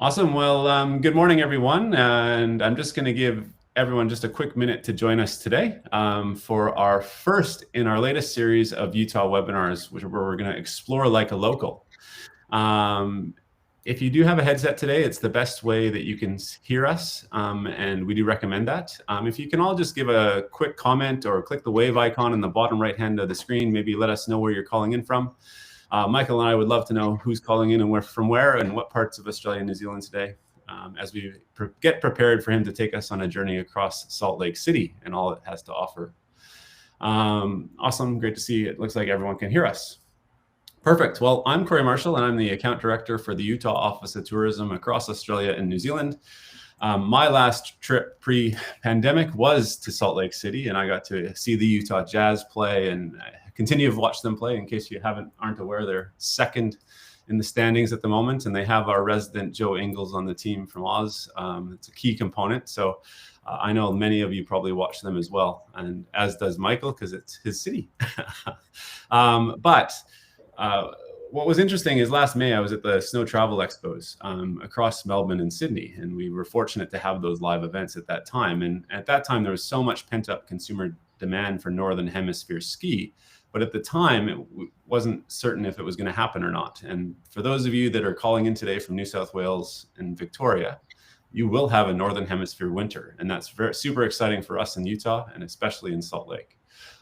Awesome. Well, good morning, everyone. And I'm just going to give everyone just a quick minute to join us today for our first in our latest series of Utah webinars, where we're going to explore like a local. If you do have a headset today, it's the best way that you can hear us, and we do recommend that. If you can all just give a quick comment or click the wave icon in the bottom right hand of the screen, maybe let us know where you're calling in from. Michael and I would love to know who's calling in and from where and what parts of Australia and New Zealand today, as we get prepared for him to take us on a journey across Salt Lake City and all it has to offer. Awesome. Great to see. It looks like everyone can hear us. Perfect. Well, I'm Corey Marshall, and I'm the account director for the Utah Office of Tourism across Australia and New Zealand. My last trip pre-pandemic was to Salt Lake City, and I got to see the Utah Jazz play and continue to watch them play. In case you aren't aware, they're second in the standings at the moment, and they have our resident Joe Ingles on the team from Oz. It's a key component. So I know many of you probably watch them as well, and as does Michael, because it's his city. What was interesting is last May, I was at the Snow Travel Expos across Melbourne and Sydney, and we were fortunate to have those live events at that time. And at that time, there was so much pent-up consumer demand for Northern Hemisphere ski. But at the time, it wasn't certain if it was going to happen or not. And for those of you that are calling in today from New South Wales and Victoria, you will have a Northern Hemisphere winter. And that's super exciting for us in Utah, and especially in Salt Lake.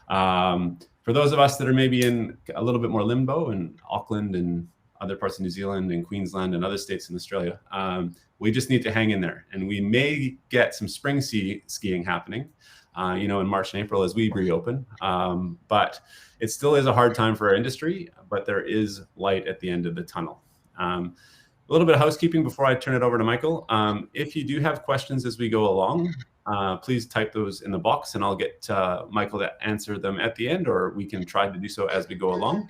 For those of us that are maybe in a little bit more limbo in Auckland and other parts of New Zealand and Queensland and other states in Australia, we just need to hang in there. And we may get some spring skiing happening, in March and April as we reopen. But it still is a hard time for our industry, but there is light at the end of the tunnel. A little bit of housekeeping before I turn it over to Michael. If you do have questions as we go along, please type those in the box, and I'll get Michael to answer them at the end, or we can try to do so as we go along.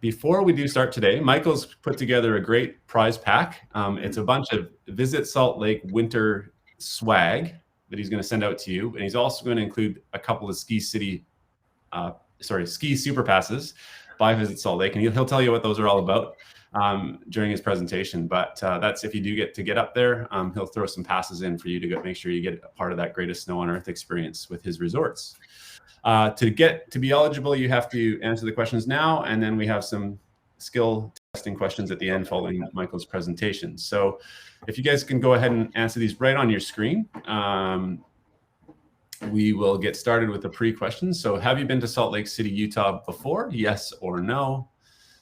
Before we do start today, Michael's put together a great prize pack. It's a bunch of Visit Salt Lake winter swag that he's going to send out to you, and he's also going to include a couple of ski super passes by Visit Salt Lake, and he'll tell you what those are all about during his presentation. But that's if you do get to get up there, he'll throw some passes in for you to make sure you get a part of that greatest snow on earth experience with his resorts. To be eligible, you have to answer the questions now, and then we have some skill testing questions at the end following Michael's presentation. So if you guys can go ahead and answer these right on your screen, we will get started with the pre-questions. So have you been to Salt Lake City, Utah before? Yes or no.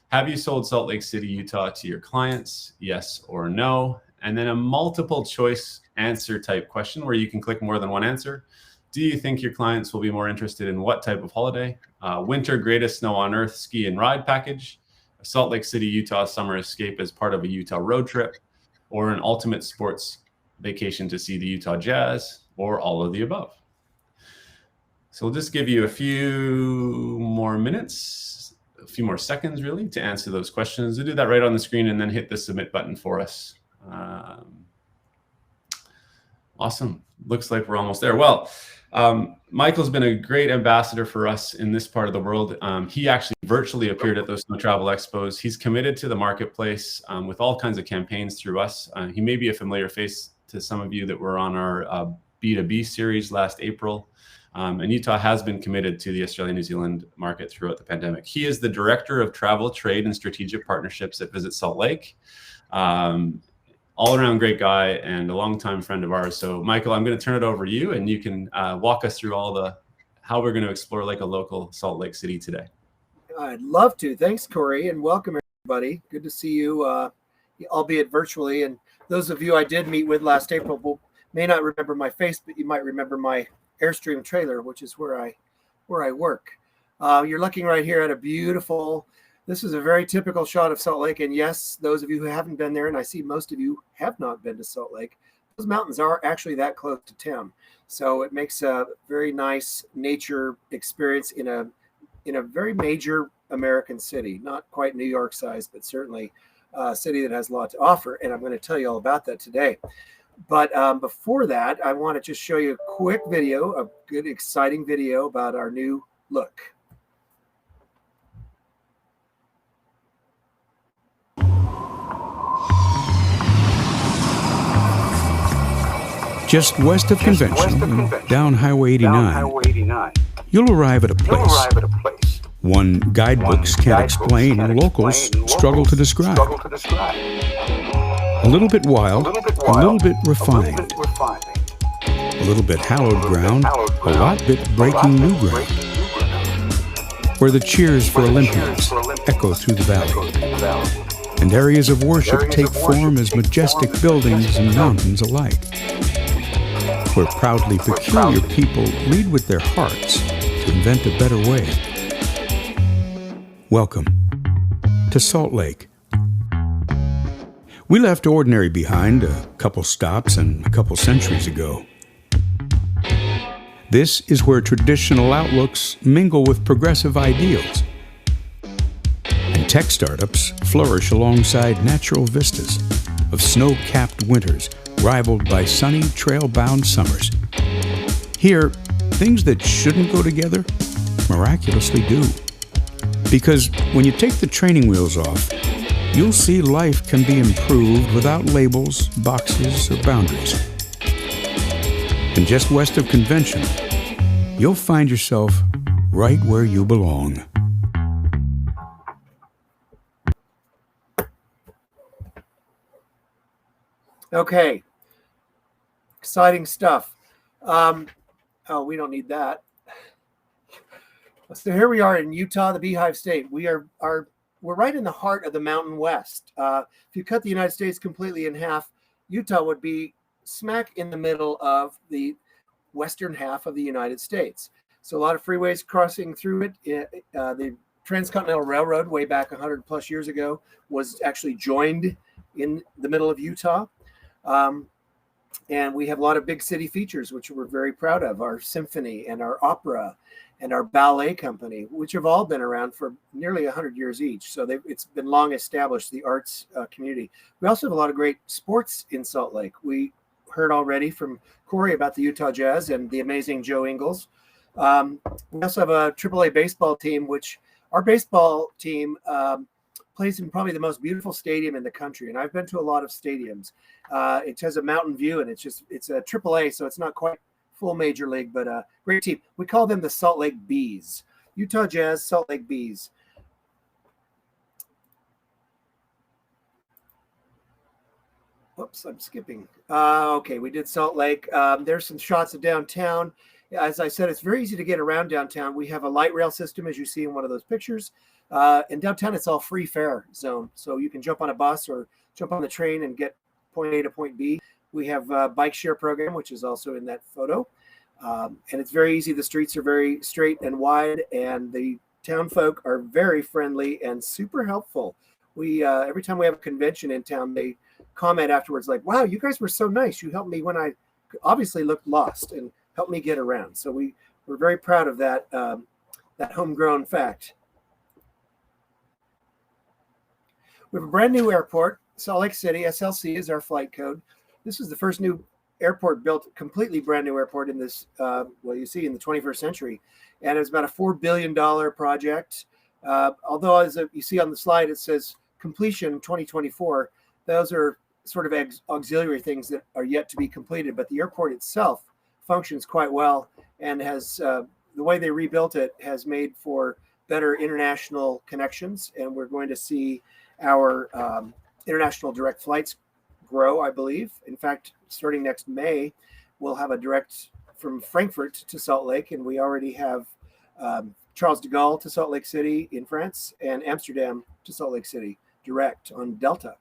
Have you sold Salt Lake City, Utah to your clients? Yes or no. And then a multiple choice answer type question where you can click more than one answer. Do you think your clients will be more interested in what type of holiday? Winter greatest snow on earth ski and ride package, a Salt Lake City, Utah summer escape as part of a Utah road trip, or an ultimate sports vacation to see the Utah Jazz, or all of the above. So we'll just give you a few more minutes, a few more seconds really, to answer those questions. We'll do that right on the screen and then hit the submit button for us. Awesome. Looks like we're almost there. Well, Michael's been a great ambassador for us in this part of the world. He actually virtually appeared at those Snow Travel Expos. He's committed to the marketplace with all kinds of campaigns through us. He may be a familiar face to some of you that were on our B2B series last April. And Utah has been committed to the Australia-New Zealand market throughout the pandemic. He is the Director of Travel, Trade, and Strategic Partnerships at Visit Salt Lake. All-around great guy and a longtime friend of ours. So, Michael, I'm going to turn it over to you, and you can walk us through how we're going to explore like a local Salt Lake City today. I'd love to. Thanks, Corey, and welcome everybody. Good to see you, albeit virtually. And those of you I did meet with last April may not remember my face, but you might remember my Airstream trailer, which is where I work. You're looking right here at a beautiful. This is a very typical shot of Salt Lake. And yes, those of you who haven't been there, and I see most of you have not been to Salt Lake, those mountains are actually that close to town. So it makes a very nice nature experience in a very major American city, not quite New York size, but certainly a city that has a lot to offer. And I'm going to tell you all about that today. But before that, I want to just show you a quick video, a good, exciting video about our new look. Just west of Conventional and down Highway 89, you'll arrive at a place one guidebooks can't explain and locals struggle to describe. A little bit wild, a little bit refined, a little bit hallowed ground, a lot bit breaking new ground, where the cheers for Olympians echo through the valley, and areas of worship take form as majestic buildings and mountains alike, where proudly peculiar people lead with their hearts to invent a better way. Welcome to Salt Lake. We left ordinary behind a couple stops and a couple centuries ago. This is where traditional outlooks mingle with progressive ideals, and tech startups flourish alongside natural vistas of snow-capped winters rivaled by sunny, trail-bound summers. Here, things that shouldn't go together miraculously do. Because when you take the training wheels off, you'll see life can be improved without labels, boxes, or boundaries. And just west of Convention, you'll find yourself right where you belong. Okay. Exciting stuff. Oh, we don't need that. So here we are in Utah, the Beehive State. We're right in the heart of the Mountain West. If you cut the United States completely in half, Utah would be smack in the middle of the western half of the United States. So a lot of freeways crossing through it. The Transcontinental Railroad, way back 100 plus years ago, was actually joined in the middle of Utah. And we have a lot of big city features, which we're very proud of. Our symphony and our opera and our ballet company, which have all been around for nearly 100 years each. So it's been long established, the arts community. We also have a lot of great sports in Salt Lake. We heard already from Corey about the Utah Jazz and the amazing Joe Ingles. We also have a AAA baseball team, which our baseball team plays in probably the most beautiful stadium in the country. And I've been to a lot of stadiums. It has a mountain view, and it's a AAA, so it's not quite full major league, but a great team. We call them the Salt Lake Bees. Utah Jazz, Salt Lake Bees. Whoops, I'm skipping. Okay, we did Salt Lake. There's some shots of downtown. As I said, it's very easy to get around downtown. We have a light rail system, as you see in one of those pictures. In downtown, it's all free fare zone. So you can jump on a bus or jump on the train and get point A to point B. We have a bike share program, which is also in that photo. And it's very easy. The streets are very straight and wide, and the town folk are very friendly and super helpful. We every time we have a convention in town, they comment afterwards like, wow, you guys were so nice. You helped me when I obviously looked lost and helped me get around. So we're very proud of that, that homegrown fact. We have a brand new airport. Salt Lake City, SLC is our flight code. This is the first new airport built, completely brand new airport in this, you see in the 21st century. And it's about a $4 billion project. Although, as you see on the slide, it says completion 2024. Those are sort of auxiliary things that are yet to be completed. But the airport itself functions quite well and has, the way they rebuilt it has made for better international connections. And we're going to see our international direct flights grow, I believe. In fact, starting next May, we'll have a direct from Frankfurt to Salt Lake, and we already have Charles de Gaulle to Salt Lake City in France and Amsterdam to Salt Lake City direct on Delta.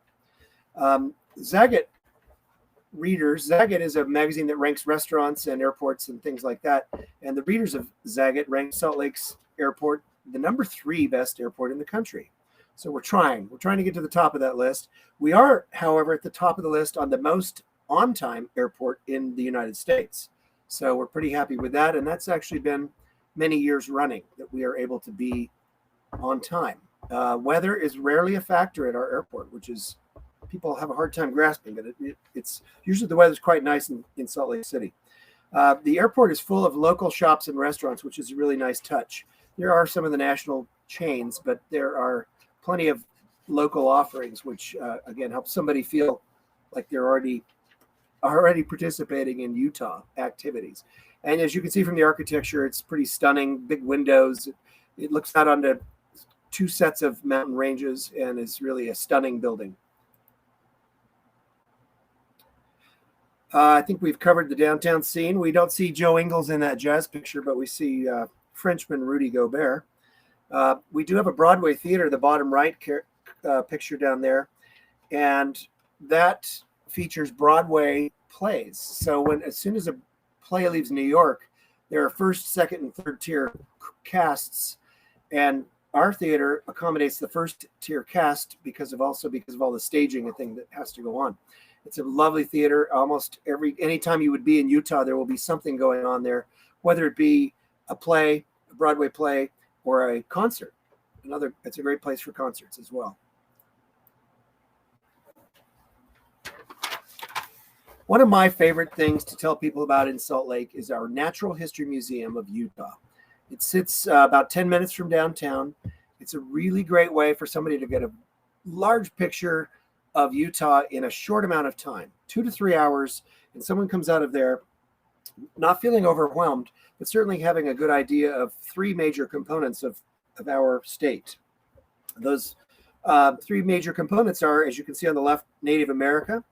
Zagat readers, Zagat is a magazine that ranks restaurants and airports and things like that. And the readers of Zagat rank Salt Lake's airport the number 3 best airport in the country. So we're trying to get to the top of that list. We are, however, at the top of the list on the most on-time airport in the United States. So we're pretty happy with that. And that's actually been many years running that we are able to be on time. Weather is rarely a factor at our airport, which is, people have a hard time grasping, but it's usually the weather's quite nice in Salt Lake City. The airport is full of local shops and restaurants, which is a really nice touch. There are some of the national chains, but there are plenty of local offerings, which again help somebody feel like they're already already participating in Utah activities. And as you can see from the architecture, it's pretty stunning. Big windows. It looks out onto two sets of mountain ranges and is really a stunning building. I think we've covered the downtown scene. We don't see Joe Ingles in that jazz picture, but we see Frenchman Rudy Gobert. We do have a Broadway theater, the bottom right picture down there, and that features Broadway plays. So as soon as a play leaves New York, there are first, second, and third tier casts, and our theater accommodates the first tier cast because of all the staging and thing that has to go on. It's a lovely theater. Anytime you would be in Utah, there will be something going on there, whether it be a play, a Broadway play, or a concert. It's a great place for concerts as well. One of my favorite things to tell people about in Salt Lake is our Natural History Museum of Utah. It sits about 10 minutes from downtown. It's a really great way for somebody to get a large picture of Utah in a short amount of time, 2 to 3 hours, and someone comes out of there not feeling overwhelmed, but certainly having a good idea of three major components of our state. Those three major components are, as you can see on the left, Native America,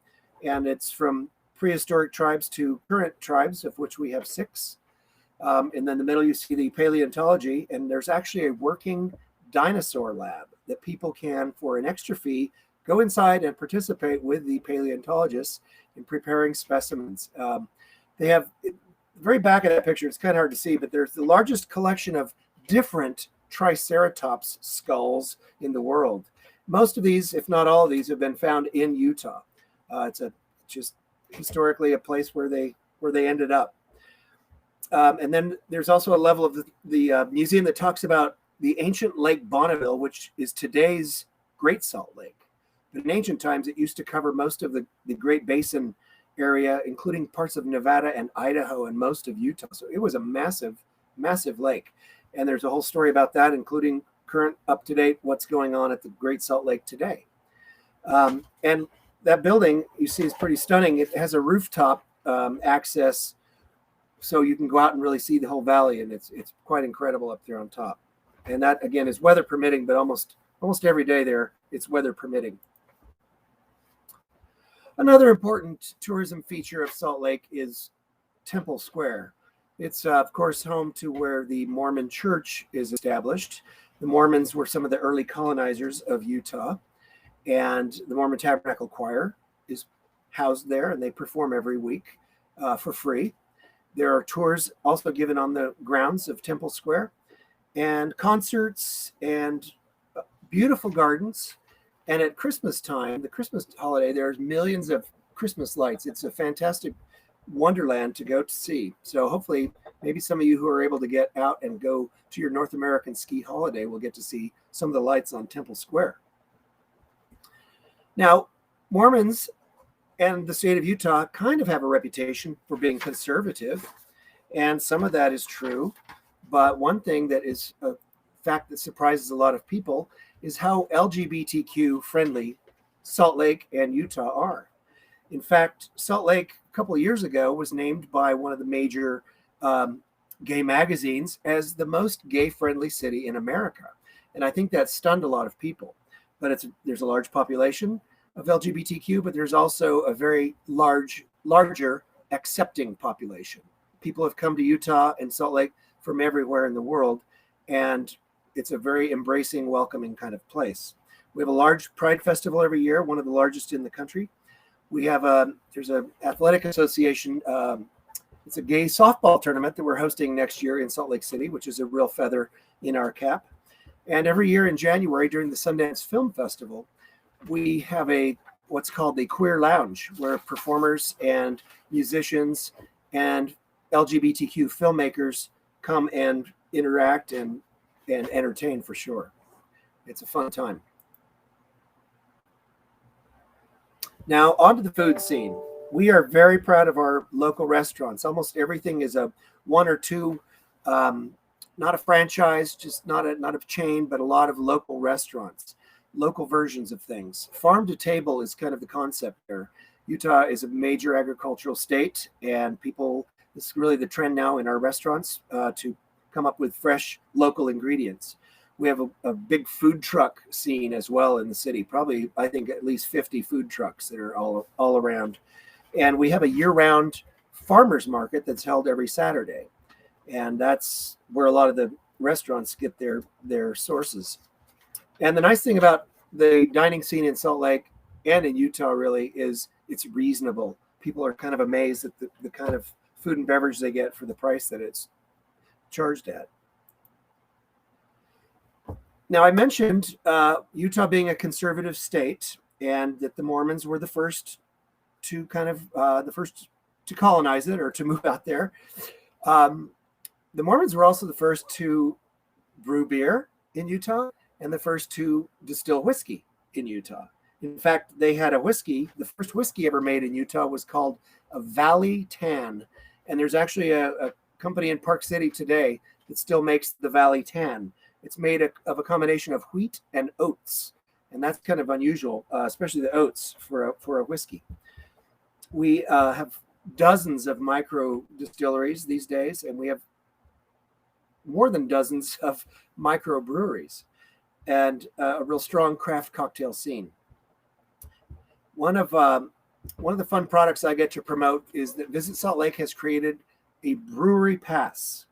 and it's from prehistoric tribes to current tribes, of which we have 6. And then in the middle, you see the paleontology, and there's actually a working dinosaur lab that people can, for an extra fee, go inside and participate with the paleontologists in preparing specimens. They have, very back of that picture, it's kind of hard to see, but there's the largest collection of different Triceratops skulls in the world. Most of these, if not all of these, have been found in Utah. It's just historically a place where they ended up. And then there's also a level of the museum that talks about the ancient Lake Bonneville, which is today's Great Salt Lake. But in ancient times, it used to cover most of the Great Basin area, including parts of Nevada and Idaho and most of Utah. So it was a massive, massive lake. And there's a whole story about that, including current up-to-date what's going on at the Great Salt Lake today. And that building, you see, is pretty stunning. It has a rooftop access, so you can go out and really see the whole valley, and it's quite incredible up there on top. And that, again, is weather permitting, but almost every day there, it's weather permitting. Another important tourism feature of Salt Lake is Temple Square. It's, of course, home to where the Mormon Church is established. The Mormons were some of the early colonizers of Utah, and the Mormon Tabernacle Choir is housed there, and they perform every week for free. There are tours also given on the grounds of Temple Square, and concerts and beautiful gardens. And at Christmas time, the Christmas holiday, there's millions of Christmas lights. It's a fantastic wonderland to go to see. So hopefully, maybe some of you who are able to get out and go to your North American ski holiday will get to see some of the lights on Temple Square. Now, Mormons and the state of Utah kind of have a reputation for being conservative, and some of that is true. But one thing that is a fact that surprises a lot of people is how LGBTQ friendly Salt Lake and Utah are. In fact, Salt Lake a couple of years ago was named by one of the major gay magazines as the most gay friendly city in America. And I think that stunned a lot of people. But there's a large population of LGBTQ, but there's also a very larger accepting population. People have come to Utah and Salt Lake from everywhere in the world, and it's a very embracing, welcoming kind of place. We have a large Pride Festival every year, one of the largest in the country. We have there's an athletic association. It's a gay softball tournament that we're hosting next year in Salt Lake City, which is a real feather in our cap. And every year in January during the Sundance Film Festival, we have what's called the Queer Lounge, where performers and musicians and LGBTQ filmmakers come and interact and entertain for sure. It's a fun time. Now, on to the food scene. We are very proud of our local restaurants. Almost everything is a one or two, not a franchise, just not a chain, but a lot of local restaurants, local versions of things. Farm to table is kind of the concept there. Utah is a major agricultural state, and it's really the trend now in our restaurants to come up with fresh local ingredients. We have a big food truck scene as well in the city, probably, I think, at least 50 food trucks that are all around. And we have a year-round farmers market that's held every Saturday. And that's where a lot of the restaurants get their sources. And the nice thing about the dining scene in Salt Lake and in Utah really is it's reasonable. People are kind of amazed at the kind of food and beverage they get for the price that it's charged at. Now, I mentioned Utah being a conservative state, and that the Mormons were the first to colonize it or to move out there. The Mormons were also the first to brew beer in Utah and the first to distill whiskey in Utah. In fact, they had a whiskey. The first whiskey ever made in Utah was called a Valley Tan. And there's actually a company in Park City today that still makes the Valley Tan. It's made of a combination of wheat and oats. And that's kind of unusual, especially the oats for a whiskey. We have dozens of micro distilleries these days, and we have more than dozens of micro breweries and a real strong craft cocktail scene. One of the fun products I get to promote is that Visit Salt Lake has created a brewery pass,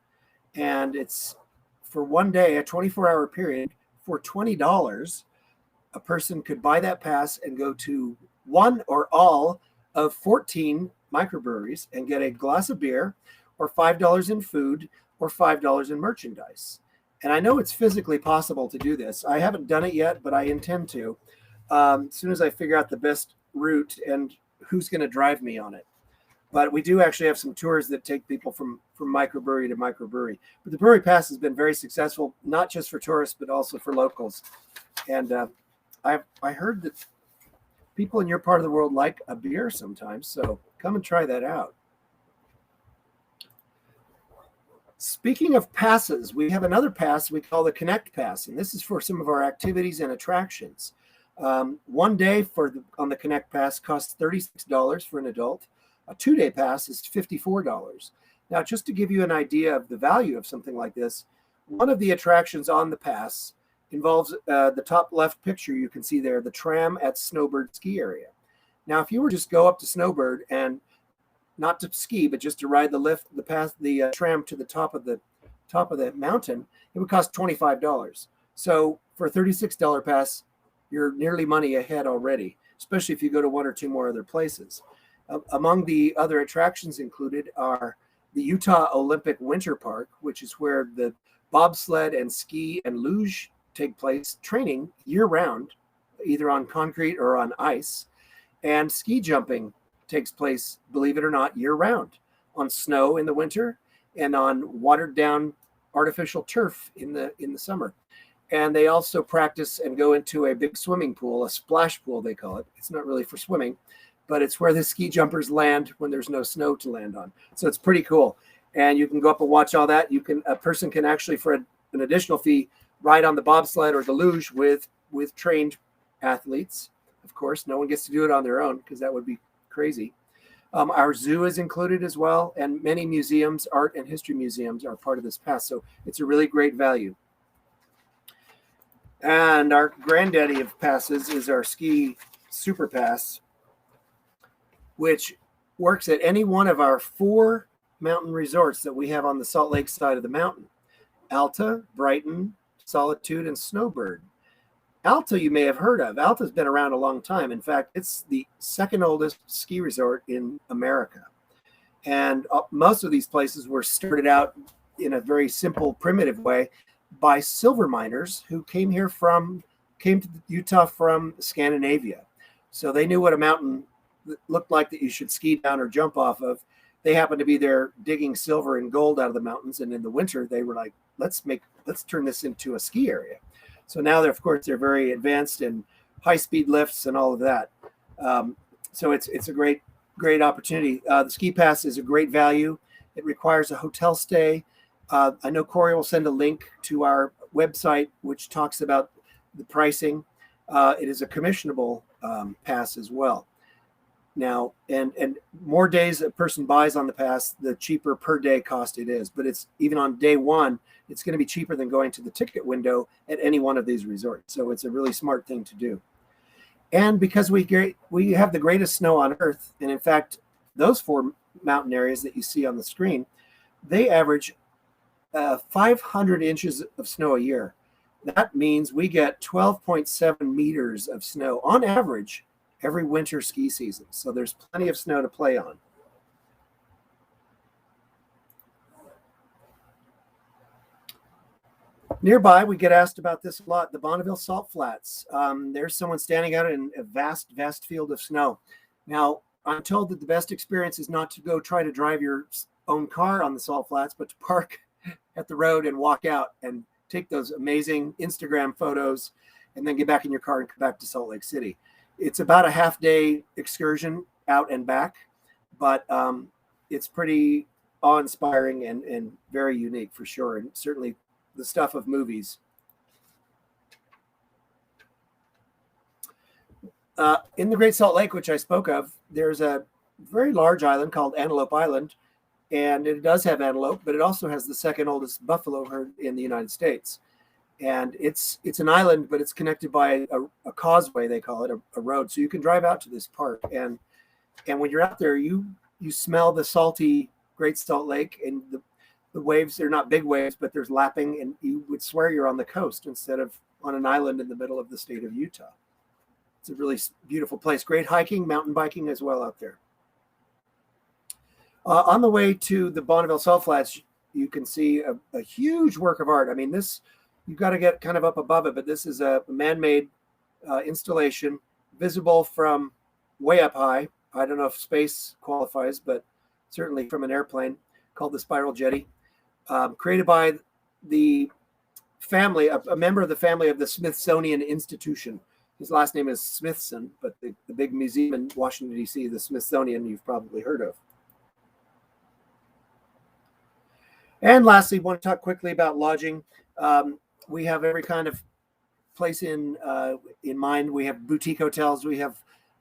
and it's for one day, a 24-hour period, for $20. A person could buy that pass and go to one or all of 14 microbreweries and get a glass of beer, or $5 in food, or $5 in merchandise. And I know it's physically possible to do this. I haven't done it yet, but I intend to, as soon as I figure out the best route and who's going to drive me on it. But we do actually have some tours that take people from microbrewery to microbrewery. But the Brewery Pass has been very successful, not just for tourists, but also for locals. And I heard that people in your part of the world like a beer sometimes, so come and try that out. Speaking of passes, we have another pass we call the Connect Pass, and this is for some of our activities and attractions. One day on the Connect Pass costs $36 for an adult. A 2-day pass is $54. Now, just to give you an idea of the value of something like this, one of the attractions on the pass involves the top left picture you can see there, the tram at Snowbird Ski Area. Now, if you were just go up to Snowbird and not to ski, but just to ride the tram to the top of the mountain, it would cost $25. So for a $36 pass, you're nearly money ahead already, especially if you go to one or two more other places. Among the other attractions included are the Utah Olympic Winter Park, which is where the bobsled and ski and luge take place, training year-round, either on concrete or on ice. And ski jumping takes place, believe it or not, year-round, on snow in the winter and on watered-down artificial turf in the summer. And they also practice and go into a big swimming pool, a splash pool they call it. It's not really for swimming, but it's where the ski jumpers land when there's no snow to land on. So it's pretty cool. And you can go up and watch all that. A person can actually, for an additional fee, ride on the bobsled or the luge with trained athletes. Of course, no one gets to do it on their own because that would be crazy. Our zoo is included as well, and many museums, art and history museums, are part of this pass. So it's a really great value. And our granddaddy of passes is our Ski Super Pass, which works at any one of our 4 mountain resorts that we have on the Salt Lake side of the mountain: Alta, Brighton, Solitude, and Snowbird. Alta you may have heard of. Alta's been around a long time. In fact, it's the second oldest ski resort in America. And most of these places were started out in a very simple, primitive way by silver miners who came to Utah from Scandinavia. So they knew what a mountain looked like that you should ski down or jump off of. They happened to be there digging silver and gold out of the mountains. And in the winter, they were like, let's turn this into a ski area. So now they're very advanced in high-speed lifts and all of that. So it's a great opportunity. The ski pass is a great value. It requires a hotel stay. I know Corey will send a link to our website, which talks about the pricing. It is a commissionable pass as well. now, and more days a person buys on the pass, the cheaper per day cost it is. But it's even on day one, it's going to be cheaper than going to the ticket window at any one of these resorts. So it's a really smart thing to do. And because we have the greatest snow on Earth, and in fact, those 4 mountain areas that you see on the screen, they average 500 inches of snow a year. That means we get 12.7 meters of snow on average every winter ski season. So there's plenty of snow to play on. Nearby, we get asked about this a lot, the Bonneville Salt Flats. There's someone standing out in a vast, vast field of snow. Now, I'm told that the best experience is not to go try to drive your own car on the Salt Flats, but to park at the road and walk out and take those amazing Instagram photos and then get back in your car and come back to Salt Lake City. It's about a half-day excursion out and back, but it's pretty awe-inspiring and very unique for sure, and certainly the stuff of movies. In the Great Salt Lake, which I spoke of, there's a very large island called Antelope Island, and it does have antelope, but it also has the second oldest buffalo herd in the United States. And it's an island, but it's connected by a causeway, they call it, a road. So you can drive out to this park, and when you're out there, you smell the salty Great Salt Lake, and the waves. They're not big waves, but there's lapping, and you would swear you're on the coast instead of on an island in the middle of the state of Utah. It's a really beautiful place. Great hiking, mountain biking as well out there. On the way to the Bonneville Salt Flats, you can see a huge work of art. I mean, this, you've got to get kind of up above it, but this is a man-made installation visible from way up high. I don't know if space qualifies, but certainly from an airplane, called the Spiral Jetty, created by the family, a member of the family of the Smithsonian Institution. His last name is Smithson, but the big museum in Washington, D.C., the Smithsonian, you've probably heard of. And lastly, I want to talk quickly about lodging. We have every kind of place in mind. We have boutique hotels, we have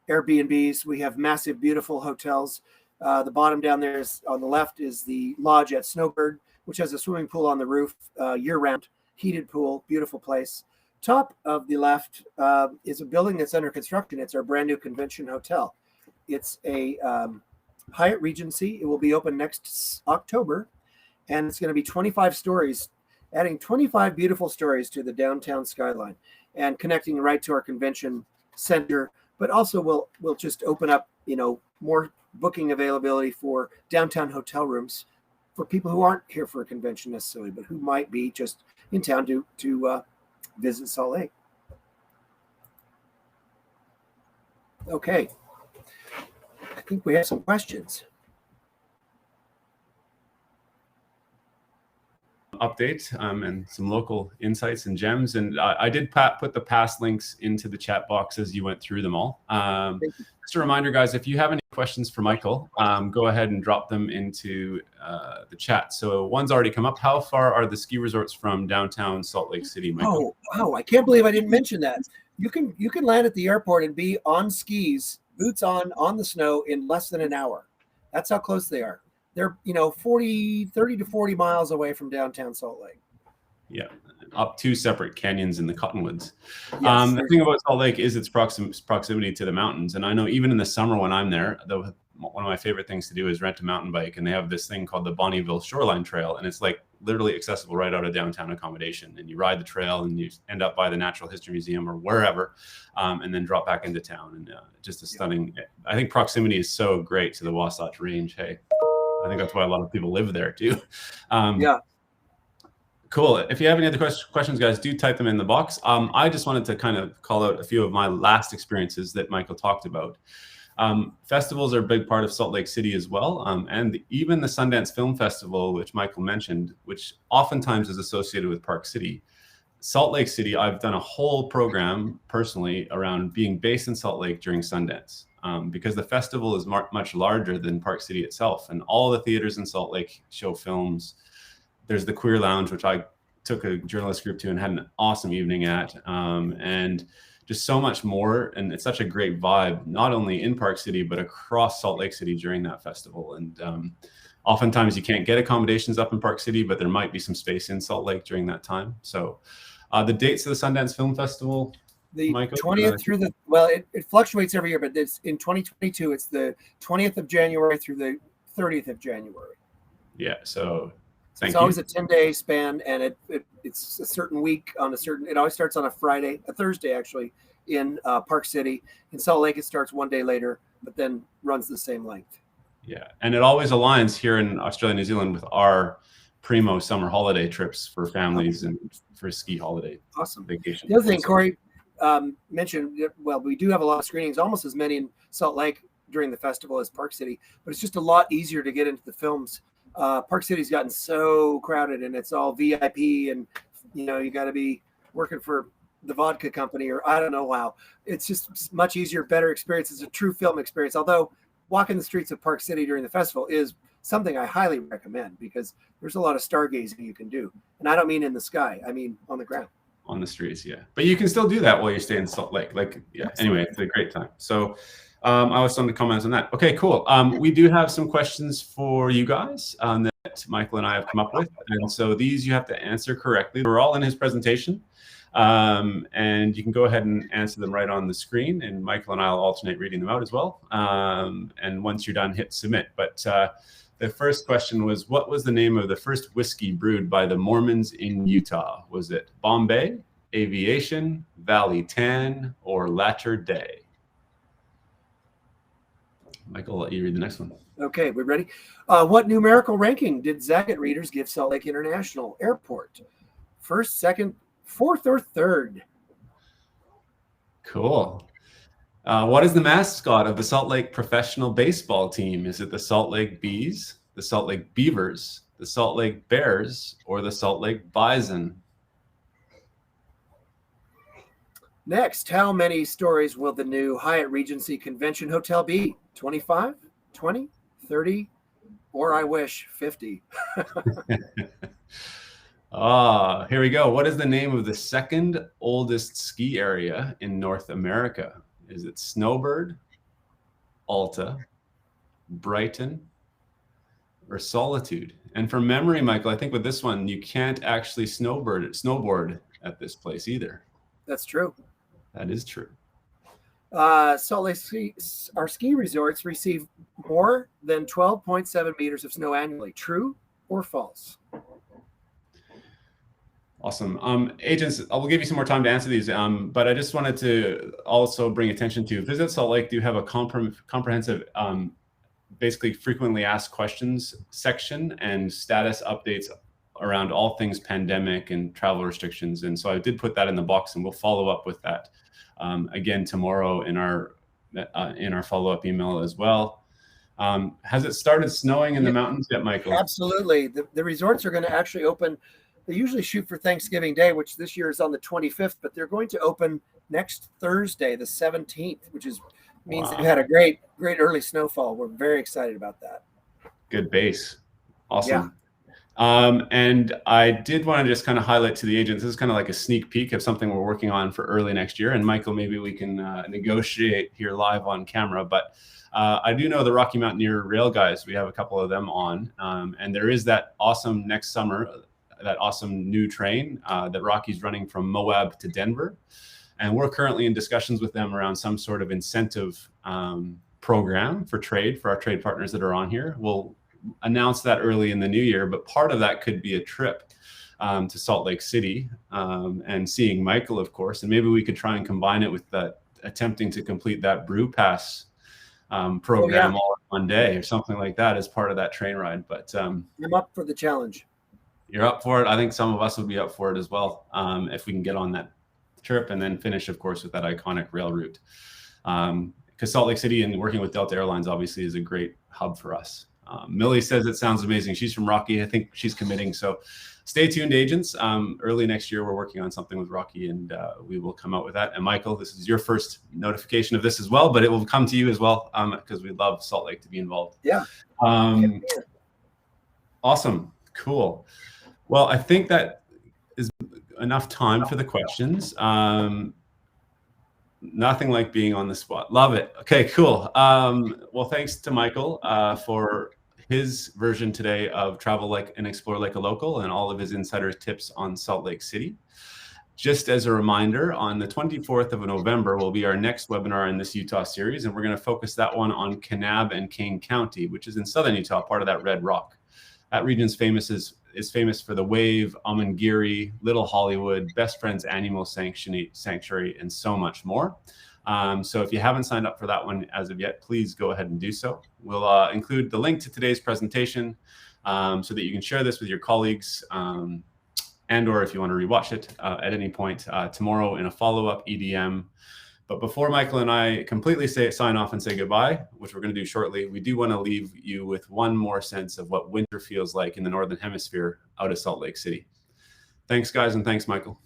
Airbnbs, we have massive, beautiful hotels. The bottom down there is, on the left, is the lodge at Snowbird, which has a swimming pool on the roof, year-round, heated pool, beautiful place. Top of the left is a building that's under construction. It's our brand new convention hotel. It's a Hyatt Regency. It will be open next October, and it's going to be 25 stories, adding 25 beautiful stories to the downtown skyline and connecting right to our convention center. But also we'll just open up, more booking availability for downtown hotel rooms for people who aren't here for a convention necessarily, but who might be just in town to visit Salt Lake. Okay, I think we have some questions. Update and some local insights and gems, and I did put the past links into the chat box as you went through them all. Just a reminder, guys, if you have any questions for Michael, go ahead and drop them into the chat. So one's already come up. How far are the ski resorts from downtown Salt Lake City, Michael? Oh, wow, I can't believe I didn't mention that. You can land at the airport and be on skis, boots on the snow in less than an hour. That's how close they are. They're 30 to 40 miles away from downtown Salt Lake. Yeah, up 2 separate canyons in the Cottonwoods. Yes, the thing about Salt Lake is its proximity to the mountains. And I know even in the summer when I'm there, one of my favorite things to do is rent a mountain bike. And they have this thing called the Bonneville Shoreline Trail. And it's like literally accessible right out of downtown accommodation. And you ride the trail and you end up by the Natural History Museum or wherever, and then drop back into town. And just a stunning, I think proximity is so great to the Wasatch Range. Hey, I think that's why a lot of people live there too. Yeah. Cool. If you have any other questions, guys, do type them in the box. I just wanted to kind of call out a few of my last experiences that Michael talked about. Festivals are a big part of Salt Lake City as well. And even the Sundance Film Festival, which Michael mentioned, which oftentimes is associated with Park City. Salt Lake City, I've done a whole program personally around being based in Salt Lake during Sundance. Because the festival is much larger than Park City itself. And all the theaters in Salt Lake show films. There's the Queer Lounge, which I took a journalist group to and had an awesome evening at. And just so much more. And it's such a great vibe, not only in Park City, but across Salt Lake City during that festival. And oftentimes you can't get accommodations up in Park City, but there might be some space in Salt Lake during that time. So the dates of the Sundance Film Festival, The Michael, 20th through the, well, it fluctuates every year, but it's in 2022, it's the 20th of January through the 30th of January. yeah, so It's always a 10-day span, and it's a certain week on a certain, it always starts on a Thursday actually, in Park City. In Salt Lake, it starts one day later, but then runs the same length. Yeah, and it always aligns here in Australia, New Zealand with our primo summer holiday trips for families and for ski holiday vacation. The other thing, Corey mentioned, well, we do have a lot of screenings, almost as many in Salt Lake during the festival as Park City, but it's just a lot easier to get into the films. Park City's gotten so crowded, and it's all VIP, and you got to be working for the vodka company, or I don't know how. It's just much easier, better experience. It's a true film experience. Although walking the streets of Park City during the festival is something I highly recommend, because there's a lot of stargazing you can do, and I don't mean in the sky. I mean on the ground. On the streets, yeah. But you can still do that while you stay in Salt Lake. Anyway, it's a great time. So I was on the comments on that. Okay, cool. We do have some questions for you guys that Michael and I have come up with. And so these you have to answer correctly. They're all in his presentation. And you can go ahead and answer them right on the screen. And Michael and I will alternate reading them out as well. And once you're done, hit submit. But the first question was, what was the name of the first whiskey brewed by the Mormons in Utah? Was it Bombay, Aviation, Valley Tan, or Latter Day? Michael, I'll let you read the next one. Okay, we ready? What numerical ranking did Zagat readers give Salt Lake International Airport? First, second, fourth, or third? Cool. What is the mascot of the Salt Lake professional baseball team? Is it the Salt Lake Bees, the Salt Lake Beavers, the Salt Lake Bears, or the Salt Lake Bison? Next, how many stories will the new Hyatt Regency Convention Hotel be? 25, 20, 30, or I wish 50? Here we go. What is the name of the second oldest ski area in North America? Is it Snowbird, Alta, Brighton, or Solitude? And from memory, Michael, I think with this one, you can't actually snowboard at this place either. That's true. That is true. Salt Lake our ski resorts receive more than 12.7 meters of snow annually. True or false? Awesome. Agents, I will give you some more time to answer these, but I just wanted to also bring attention to Visit Salt Lake do have a comprehensive, basically frequently asked questions section and status updates around all things pandemic and travel restrictions. And so I did put that in the box, and we'll follow up with that again tomorrow in our follow-up email as well. Has it started snowing in the mountains yet, Michael? Absolutely. The resorts are going to actually open. They usually shoot for Thanksgiving Day, which this year is on the 25th, but they're going to open next Thursday, the 17th, which means they've had a great early snowfall. We're very excited about that. Good base. Awesome. Yeah. And I did want to just kind of highlight to the agents, this is kind of like a sneak peek of something we're working on for early next year. And Michael, maybe we can negotiate here live on camera, but I do know the Rocky Mountaineer Rail guys. We have a couple of them on, and there is that awesome next summer, that awesome new train that Rocky's running from Moab to Denver. And we're currently in discussions with them around some sort of incentive program for our trade partners that are on here. We'll announce that early in the new year, but part of that could be a trip to Salt Lake City and seeing Michael, of course, and maybe we could try and combine it with that, attempting to complete that Brew Pass program all in one day or something like that as part of that train ride. But I'm up for the challenge. You're up for it. I think some of us would be up for it as well if we can get on that trip and then finish, of course, with that iconic rail route. Because Salt Lake City and working with Delta Airlines obviously is a great hub for us. Millie says it sounds amazing. She's from Rocky. I think she's committing. So stay tuned, agents. Early next year, we're working on something with Rocky, and we will come out with that. And Michael, this is your first notification of this as well, but it will come to you as well because we'd love Salt Lake to be involved. Yeah. Awesome. Cool. Well, I think that is enough time for the questions. Nothing like being on the spot. Love it. Okay, cool. Well, thanks to Michael for his version today of Travel Like and Explore Like a Local and all of his insider tips on Salt Lake City. Just as a reminder, on the 24th of November will be our next webinar in this Utah series, and we're going to focus that one on Kanab and Kane County, which is in southern Utah, part of that Red Rock. That region is famous for the Wave, Amangiri, Little Hollywood, Best Friends Animal Sanctuary, and so much more. So if you haven't signed up for that one as of yet, please go ahead and do so. We'll include the link to today's presentation so that you can share this with your colleagues and or if you want to rewatch it at any point tomorrow in a follow-up EDM. But before Michael and I completely sign off and say goodbye, which we're going to do shortly, we do want to leave you with one more sense of what winter feels like in the Northern Hemisphere out of Salt Lake City. Thanks, guys, and thanks, Michael.